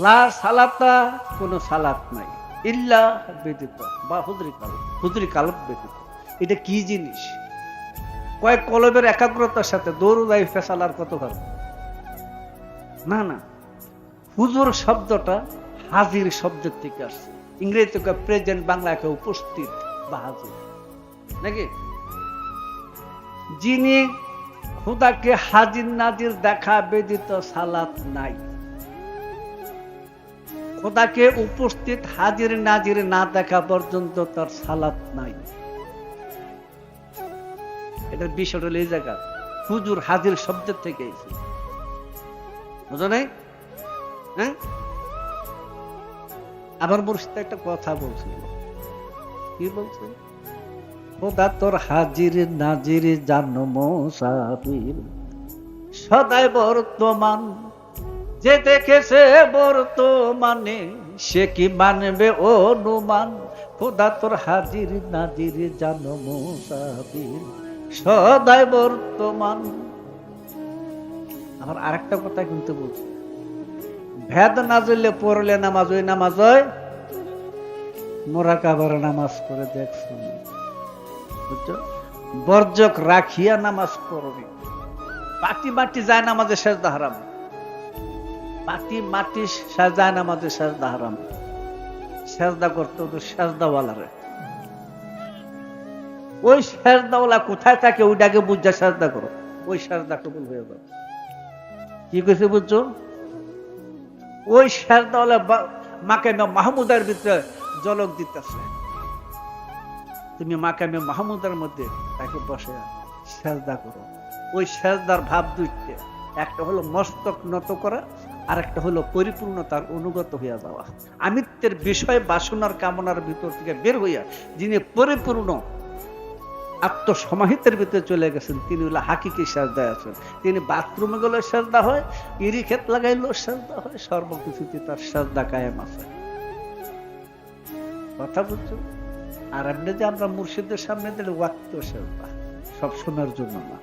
লা সালাতা, কোন সালাত নাই, ইল্লা ব্যতীত বা হুজরি কালব ব্যতীত। এটা কি জিনিস? কয়েক কলবের একাগ্রতার সাথে দৌড়াই ফেসালার কত ভালো না না। হুজুর শব্দটা হাজির শব্দের থেকে আসছে, ইংরেজিতে প্রেজেন্ট, বাংলাকে উপস্থিত বা হাজির নাকি। যিনি খোদাকে হাজির নাজির দেখা ব্যতীত সালাত নাই। খোদাকে উপস্থিত হাজির নাজির না দেখা পর্যন্ত তার সালাত নাই। এটার বিষয়টা হলো এই জায়গা, হুজুর হাজির শব্দের থেকে এসেছে, বুঝো নাই? হ্যাঁ, আবার মুর্শিদ একটা কথা বলছিল, কি বলছে? খোদা তোর হাজির নাজির জানো মুসাফির, সদাই বর্তমান, যে দেখেছে বর্তমানে সে কি মানবে অনুমান। খোদা তোর হাজির নাজির জানো মুসাফির, সদাই বর্তমান। আবার আরেকটা কথা কিন্তু বলছি, ভেদ না জলে পড়লে নামাজ, ওই নামাজ হয় মোরাকাবার নামাজ করে দেখছো, বুঝছো? বর্জক রাখিয়া নামাজ পড়বে। পাটি মাটি যায় নামাজে সেজদা হারাম, পাটি মাটি যায় নামাজে সেজদা হারাম। সেজদা করতে তো সেজদাওয়ালারে, ওই সেজদাওয়ালা কোথায় থাকে ওইটাকে বুঝা সেজদা করো, ওই সেজদা কবুল হয়ে যাবে। কি কইছে বুঝছো? ওই সেজদাওয়ালা মাকামে মাহমুদার ভিতরে ঝলক দিতেছে, তুমি মাকামে মাহমুদার মধ্যে তাকে বসে সেজদা করো। ওই সেজদার ভাব দুইটা, একটা হলো মস্তক নত করা, আর একটা হলো পরিপূর্ণতার অনুগত হইয়া যাওয়া। আমিত্বের বিষয় বাসনার কামনার ভিতর থেকে বের হইয়া যিনি পরিপূর্ণ আত্মসমাহিতের ভিতরে চলে গেছেন, তিনি হলো হাকিকি সেজদায় আছেন। তিনি বাথরুমে গেলে সেজদা হয়, ইরি ক্ষেত লাগাইলেও সেজদা হয়, সর্বকিছুতে তার সেজদা কায়েম আছে। কথা বুঝছো? আর এমনি যে আমরা মুর্শিদের সামনে দিলে ওয়াক্ত সেজদা, সব সময়ের জন্য না,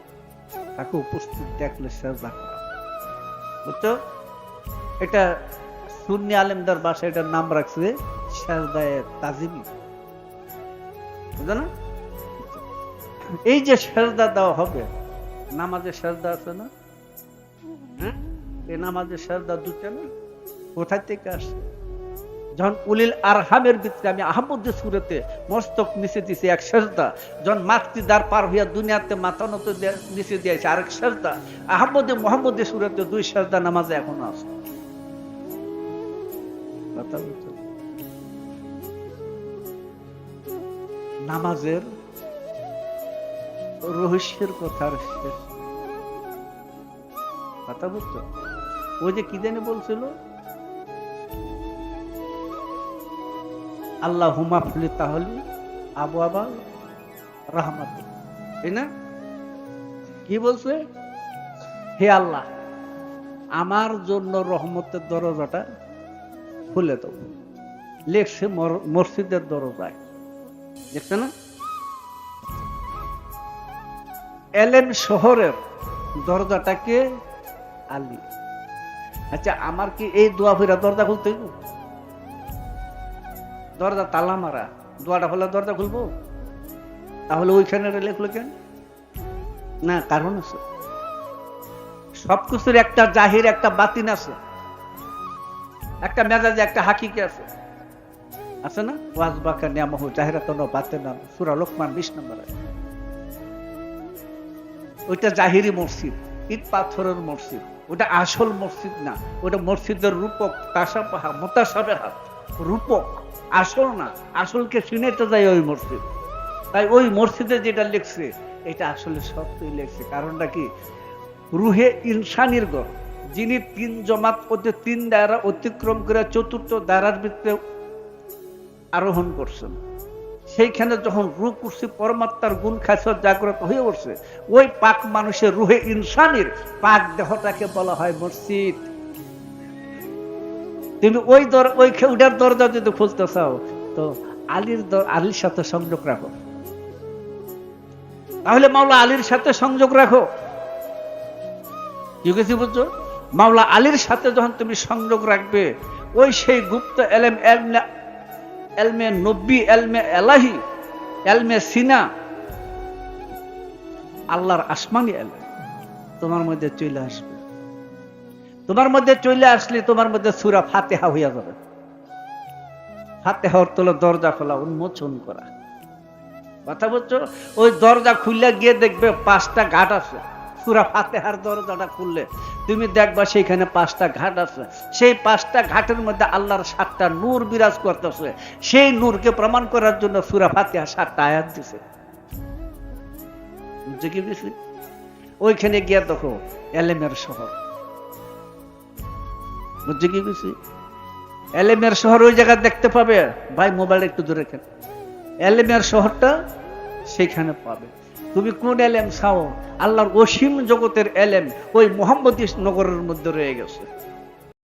তাকে উপস্থিত দেখলে সেজদা করা, বুঝছো? এটা সুন্নি আলেমদার ভাষায় এটার নাম রাখছে সেজদায়ে তাজিমি, বুঝো না? এই যে সেজদা দেওয়া হবে, নামাজের সেজদা আছে না, হ্যাঁ, এই নামাজের সেজদা দুটা না, কোথায় থেকে আসে? যখন উলিল আরহামের ভিতরে আমি আহমদের সুরতে মস্তক নিচে দিয়েছি এক সেজদা, যখন মাতৃদার পার হইয়া দুনিয়াতে মাথা নত নিচে দিয়েছে আরেক সেজদা, আহমদে মোহাম্মদের সুরতে দুই সেজদা নামাজে এখনো আছে। কথা বলছো? নামাজের রহস্যের কথার শেষ। কথা বুঝছো? ওই যে কি জানি বলছিল, আল্লাহ হুমা ফুলি তাহলে আবু আবাল রহমত, তাই না? কি বলছে? হে আল্লাহ, আমার জন্য রহমতের দরজাটা খুলে দেব। লেখছে মসজিদের দরজায়, দেখছে না? এলেন শহরের দরজাটাকে আলী। আচ্ছা, আমার কি এই দোয়া ফিরা দরজা খুলতে হইব? দরজা তালা মারা, দোয়াটা হলে দরজা খুলবো? তাহলে ওইখানে লেখলো কেন? না, কারণ আছে। সবকিছুর একটা জাহির, একটা বাতিন আছে, একটা মেজাজে, একটা হাকিকে আছে, আছে না? ওয়াজবাকা নিয়ামহ জাহিরাতান ওয়া বাতিনান, সূরা লোকমান 20 নম্বর আয়াত। ওইটা জাহিরি মসজিদ, ইট পাথরের মসজিদ, ওটা আসল মসজিদ না। ওটা মসজিদের রূপক, তাসাবাহা মুতাশাবিহা, রূপক, আসল না। আসলকে চিনাইতে যায় ওই মসজিদ। তাই ওই মসজিদে যেটা লিখছে এটা আসলে সত্যই লিখছে। কারণটা কি? রুহে ইনসানির ঘর, যিনি তিন জমাত ওতে তিন দায়রা অতিক্রম করে চতুর্থ দায়রার ভিতরে আরোহণ করছেন, সেইখানে যখন রূহ কুরসি পরমাত্মার গুণ খাসিয়ত জাগ্রত হয়ে উঠছে, ওই পাক মানুষের রুহে ইনসানির পাক দেহটাকে বলা হয় মসজিদ। তুমি ওই খেউডার দরজা যদি খুলতে চাও তো আলীর সাথে সংযোগ রাখো, তাহলে মাওলা আলীর সাথে সংযোগ রাখো। কি গেছি বুঝছো? মাওলা আলীর সাথে যখন তুমি সংযোগ রাখবে, ওই সেই গুপ্ত এলেম, এলমে নব্বী, এলমে এলাহি, এলমে সিনা, আল্লাহর আসমানি এলেম তোমার মধ্যে চলে আসবে। তোমার মধ্যে চলে আসলে তোমার মধ্যে সূরা ফাতিহা হইয়া যাবে। ফাতিহা অর্থ হলো দরজা খোলা, উন্মোচন করা। কথা বলছো? ওই দরজা খুললে গিয়ে দেখবে 5টা ঘাট আছে। সূরা ফাতিহার দরজাটা খুললে তুমি দেখবা সেখানে 5টা ঘাট আছে। সেই 5টা ঘাটের মধ্যে আল্লাহর 7টা নূর বিরাজ করতেছে। সেই নূরকে প্রমাণ করার জন্য সূরা ফাতিহা 7টা আয়াত দিছে। বুঝছো কি বুঝলি? ওইখানে গিয়া দেখো এলেমের শহর। বুঝছো কি বুঝলি? এলেমের শহর ওই জায়গা দেখতে পাবে। ভাই মোবাইল একটু দূরে রাখেন। এলেমের শহরটা সেখানে পাবে। তুমি কোন এলেম চাও? আল্লাহর অসীম জগতের এলেম ওই মুহাম্মদী নগরের মধ্যে রয়ে গেছে।